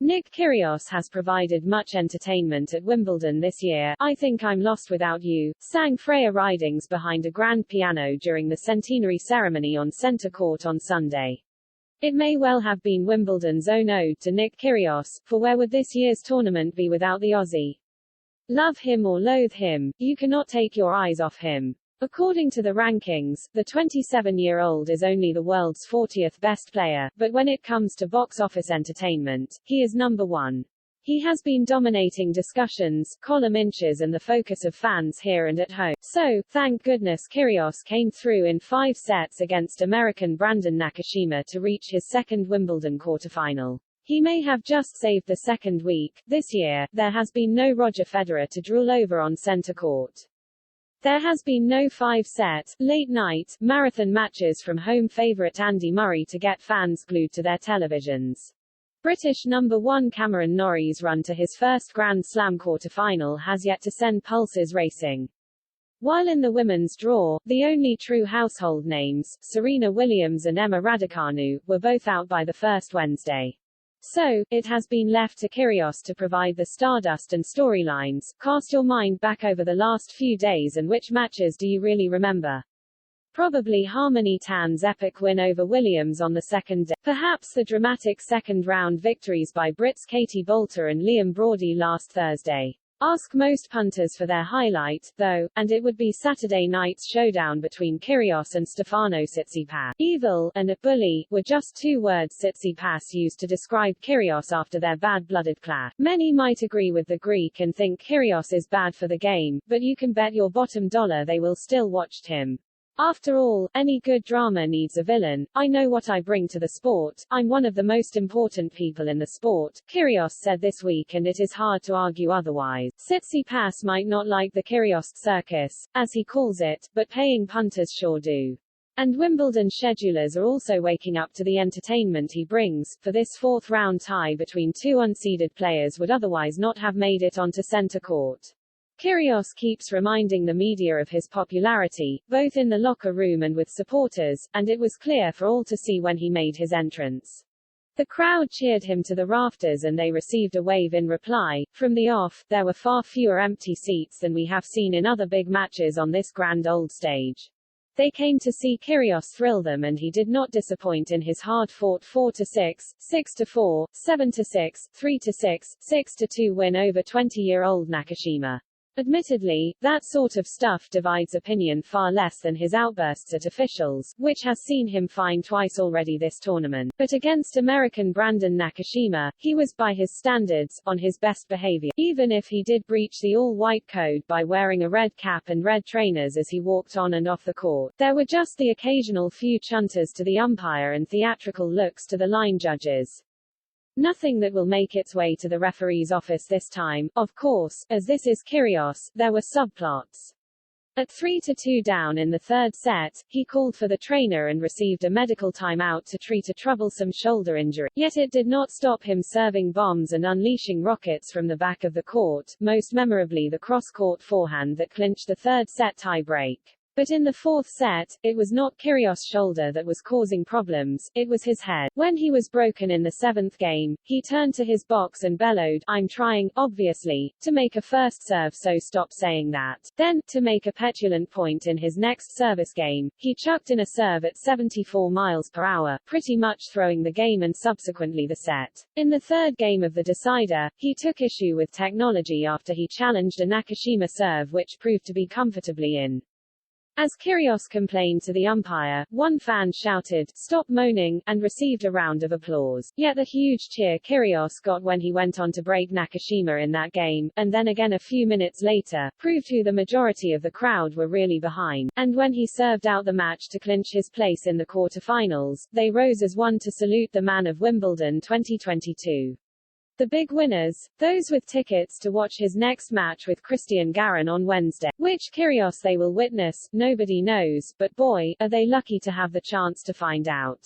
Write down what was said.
Nick Kyrgios has provided much entertainment at Wimbledon this year. "I think I'm lost without you," sang Freya Ridings behind a grand piano during the centenary ceremony on centre court on Sunday. It may well have been Wimbledon's own ode to Nick Kyrgios, for where would this year's tournament be without the Aussie? Love him or loathe him, you cannot take your eyes off him. According to the rankings, the 27-year-old is only the world's 40th best player, but when it comes to box office entertainment, he is number one. He has been dominating discussions, column inches and the focus of fans here and at home. So, thank goodness Kyrgios came through in 5 sets against American Brandon Nakashima to reach his second Wimbledon quarterfinal. He may have just saved the second week. This year, there has been no Roger Federer to drool over on centre court. There has been no 5-set, late-night, marathon matches from home favourite Andy Murray to get fans glued to their televisions. British number 1 Cameron Norrie's run to his first Grand Slam quarter-final has yet to send pulses racing. While in the women's draw, the only true household names, Serena Williams and Emma Raducanu, were both out by the first Wednesday. So, it has been left to Kyrgios to provide the stardust and storylines. Cast your mind back over the last few days and which matches do you really remember? Probably Harmony Tan's epic win over Williams on the second day. Perhaps the dramatic second-round victories by Brits Katie Boulter and Liam Broady last Thursday. Ask most punters for their highlight, though, and it would be Saturday night's showdown between Kyrgios and Stefano Tsitsipas. Evil and a bully were just 2 words Tsitsipas used to describe Kyrgios after their bad-blooded clash. Many might agree with the Greek and think Kyrgios is bad for the game, but you can bet your bottom dollar they will still watch him. After all, any good drama needs a villain. "I know what I bring to the sport. I'm one of the most important people in the sport," Kyrgios said this week, and it is hard to argue otherwise. Tsitsipas might not like the Kyrgios circus, as he calls it, but paying punters sure do. And Wimbledon schedulers are also waking up to the entertainment he brings, for this 4th-round tie between 2 unseeded players would otherwise not have made it onto centre court. Kyrgios keeps reminding the media of his popularity, both in the locker room and with supporters, and it was clear for all to see when he made his entrance. The crowd cheered him to the rafters and they received a wave in reply. From the off, there were far fewer empty seats than we have seen in other big matches on this grand old stage. They came to see Kyrgios thrill them and he did not disappoint in his hard-fought 4-6, 6-4, 7-6, 3-6, 6-2 win over 20-year-old Nakashima. Admittedly, that sort of stuff divides opinion far less than his outbursts at officials, which has seen him fined twice already this tournament. But against American Brandon Nakashima, he was by his standards, on his best behavior. Even if he did breach the all-white code by wearing a red cap and red trainers as he walked on and off the court, there were just the occasional few chunters to the umpire and theatrical looks to the line judges. Nothing that will make its way to the referee's office this time, of course, as this is Kyrgios. There were subplots. At 3-2 down in the 3rd set, he called for the trainer and received a medical timeout to treat a troublesome shoulder injury. Yet it did not stop him serving bombs and unleashing rockets from the back of the court, most memorably the cross-court forehand that clinched the 3rd set tie-break. But in the 4th set, it was not Kyrgios' shoulder that was causing problems, it was his head. When he was broken in the 7th game, he turned to his box and bellowed, "I'm trying, obviously, to make a first serve, so stop saying that." Then, to make a petulant point in his next service game, he chucked in a serve at 74 miles per hour, pretty much throwing the game and subsequently the set. In the 3rd game of the decider, he took issue with technology after he challenged a Nakashima serve which proved to be comfortably in. As Kyrgios complained to the umpire, one fan shouted, "Stop moaning," and received a round of applause. Yet the huge cheer Kyrgios got when he went on to break Nakashima in that game, and then again a few minutes later, proved who the majority of the crowd were really behind. And when he served out the match to clinch his place in the quarterfinals, they rose as one to salute the man of Wimbledon 2022. The big winners, those with tickets to watch his next match with Christian Garin on Wednesday. Which Kyrgios they will witness, nobody knows, but boy, are they lucky to have the chance to find out.